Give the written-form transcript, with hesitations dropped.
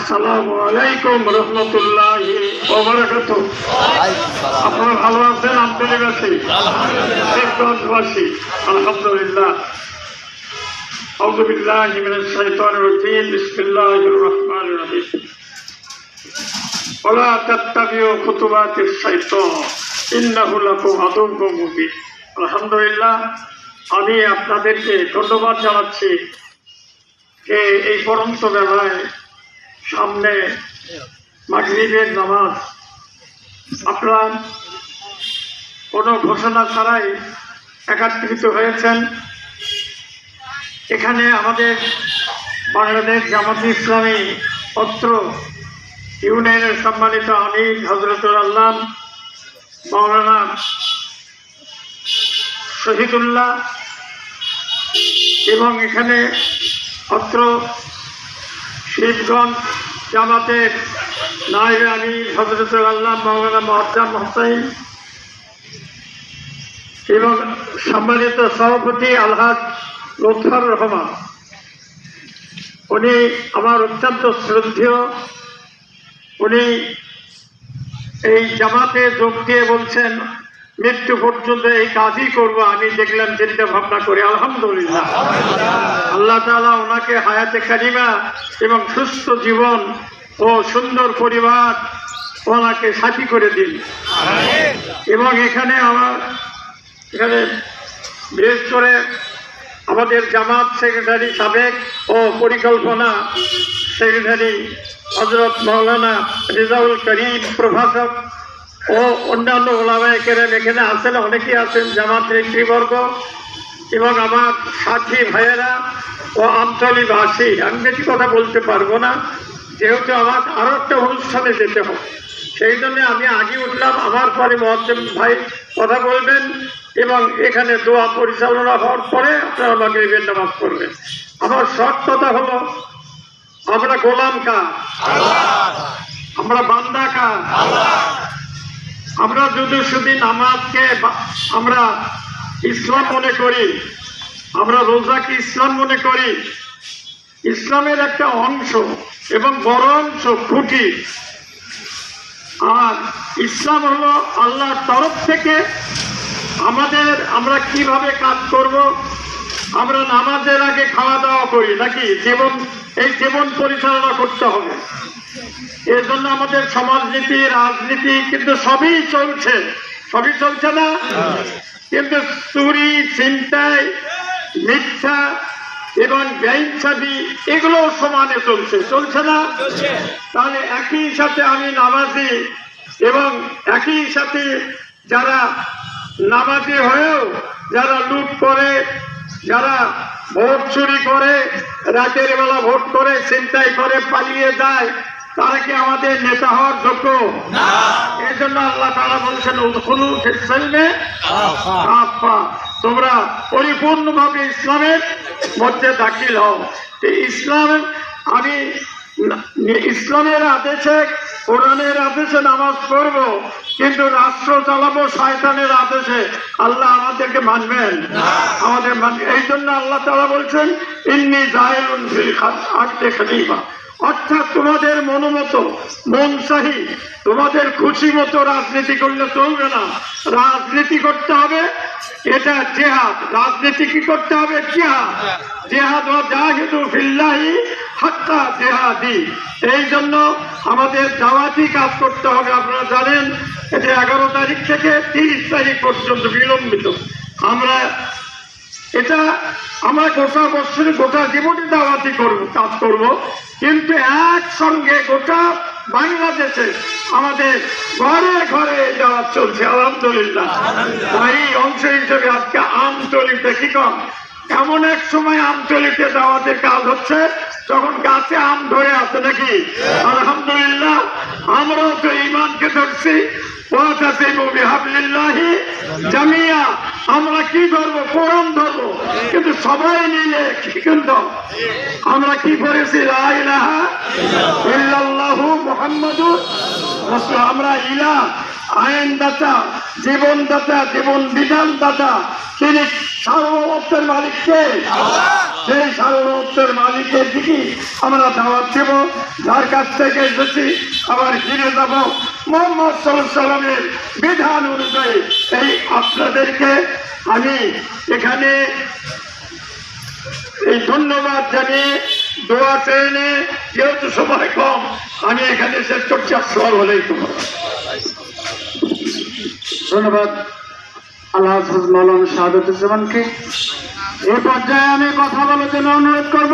আসসালামু আলাইকুম রহমতুল্লাহি ওয়া বারাকাতুহু। আপনারা ভালো আছেন? আন্তরিকবাসী দেশবাসী আলহামদুলিল্লাহ। আউযু বিল্লাহি মিনাশ শাইতানির রাজিম। বিসমিল্লাহির রহমানির রহিম। ওয়ালা তাত্তাবিউ খুতুওয়াতিশ শাইতান ইন্নাহু লাকুম আদুউম মুবিন। আলহামদুলিল্লাহ, আমি আপনাদেরকে ধন্যবাদ জানাচ্ছি যে এই পরন্ত বেলায় সামনে মাগরিবের নামাজ আপনারা কোনো ঘোষণা ছাড়াই একত্রিত হয়েছেন। এখানে আমাদের বাংলাদেশ জামাতে ইসলামী পত্র ইউনিয়নের সম্মানিত আমির হযরতুল আল্লাহ মাওলানা শহীদুল্লাহ এবং এখানে পত্র শিবগঞ্জ জামাতের নায়েবে আমির হযরতুল আল্লাহ মাওলানা মুআজ্জম হোসেন এবং সম্মানিত সভাপতি আলহাজ লুৎফর রহমান, উনি আমার অত্যন্ত শ্রদ্ধেয়। উনি এই জামাতে যোগ দিয়ে বলছেন মৃত্যু পর্যন্ত এই কাজই করবো। আমি দেখলাম, চিন্তা ভাবনা করে আলহামদুলিল্লাহ আল্লাহ তাআলা ওনাকে হায়াতে কারিমা এবং সুস্থ জীবন ও সুন্দর পরিবার ওনাকে সাথী করে দিন। এবং এখানে বিশেষ করে আমাদের জামাত সেক্রেটারি সাবেক ও পরিকল্পনা সেক্রেটারি হযরত মাওলানা রেজাউল করিম প্রভাষক ও অন্যান্য ওলামায়ে কেরাম এখানে আছেন, অনেকেই আছেন জামাত নেতৃবর্গ এবং আমার সাথী ভাইয়েরা ও আঞ্চলিকবাসী। আমি বেশি কথা বলতে পারবো না, যেহেতু আমার আরও একটা অনুষ্ঠানে যেতে হবে, সেই জন্য আমি আগে উঠলাম। আমার পরে মুআজ্জম ভাই কথা বলবেন এবং এখানে দোয়া পরিচালনা হওয়ার পরে আপনারা মাগরিবের নামাজ পড়বেন। আমার শর্ট কথা হলো, আমরা গোলাম কার? আমরা বান্দা কার? আমরা যদি শুধু নামাজকে আমরা ইসলাম মনে করি, আমরা রোজাকে ইসলাম মনে করি, ইসলামের একটা অংশ এবং বড় অংশ খুঁটি। আর ইসলাম হলো আল্লাহর তরফ থেকে আমরা কিভাবে কাজ করব। আমরা নামাজের আগে খাওয়া দাওয়া করি নাকি? এই জীবন পরিচালনা করতে হবে। এর জন্য আমাদের সমাজনীতি, রাজনীতি কিন্তু সবই চলছে না? কিন্তু চুরি, ছিনতাই, মিথ্যা এবং বেইনসাফি এগুলো সমানে চলছে না? তাহলে একই সাথে আমি নামাজি এবং একই সাথে যারা নামাজি হয়েও যারা লুট করে, যারা ভোট চুরি করে, রাতের বেলা ভোট করে, ছিনতাই করে, পালিয়ে যায়, তারা কি আমাদের নেতা হওয়ার যোগ্য? এই জন্য আল্লাহ তাআলা বলছেন উদখুলু ফিস-সিলমি কাফা, তোমরা পরিপূর্ণভাবে ইসলামের মধ্যে দাখিল হও। ইসলামের আদেশে, কোরআনের আদেশে নামাজ পড়বো, কিন্তু রাষ্ট্র চালাবো শয়তানের আদেশে। আল্লাহ আমাদেরকে মানবেন? এই জন্য আল্লাহ তাআলা বলছেন ইন্নী জাইলুন ফিল আরদি খলিফা, অর্থাৎ তোমাদের মনোমতো, মনসাহী, তোমাদের খুশি মতো রাজনীতি করলে চলবে না। রাজনীতি করতে হবে, এটা জিহাদ। রাজনীতি কি করতে হবে? জিহাদ ওয়া জাহিদু ফিল্লাহি হাক্কা জিহাদি। এই জন্য আমাদের দাওয়াতি কাজ করতে হবে। আপনারা জানেন এটা 11 তারিখ থেকে 30 তারিখ পর্যন্ত বিলম্বিত। আমরা গোটা বছরে গোটা জীবনে দাওয়াতি কাজ করব, কিন্তু একসঙ্গে গোটা বাংলাদেশে আমাদের ঘরে ঘরে দাওয়াত চলছে আলহামদুলিল্লাহ। তাই অংশ হিসেবে আজকে আমতলিতে কি কম, এমন এক সময় আমতলিতে দাওয়াতের কাজ হচ্ছে যখন গাছে আম ধরে আছে নাকি? আলহামদুলিল্লাহ, আমরাও তো ঈমানকে ধরছি। আমরা কি ধরবো? কোরআন ধরবো, কিন্তু সবাই নিলে কিন্তু আমরা কি করেছি? লা ইলাহা ইল্লাল্লাহু মুহাম্মাদুর রাসূল। আমরা ইলাহ, আইনদাতা, জীবনদাতা, জীবন বিধানদাতা, তিনি সার্বভৌমত্বের মালিক কে? সেই সার্বভৌমত্বের মালিকের দিকে আমরা দাওয়াত দেব, যার কাছ থেকে এসেছি আবার ফিরে যাব মুহাম্মদ সাল্লাল্লাহু আলাইহি সাল্লামের বিধান অনুযায়ী। এই আপনাদেরকে আমি এখানে এই ধন্যবাদ জানিয়ে দোয়া ট্রেনে যেহেতু সময় কম আমি এখানে শেষ করছি। আসসালামু আলাইকুম। ধন্যবাদ আল্লাহ হাফেজ মাওলানা শাহাদাতুজ্জামানকে। এই পর্যায়ে আমি কথা বলার জন্য অনুরোধ করব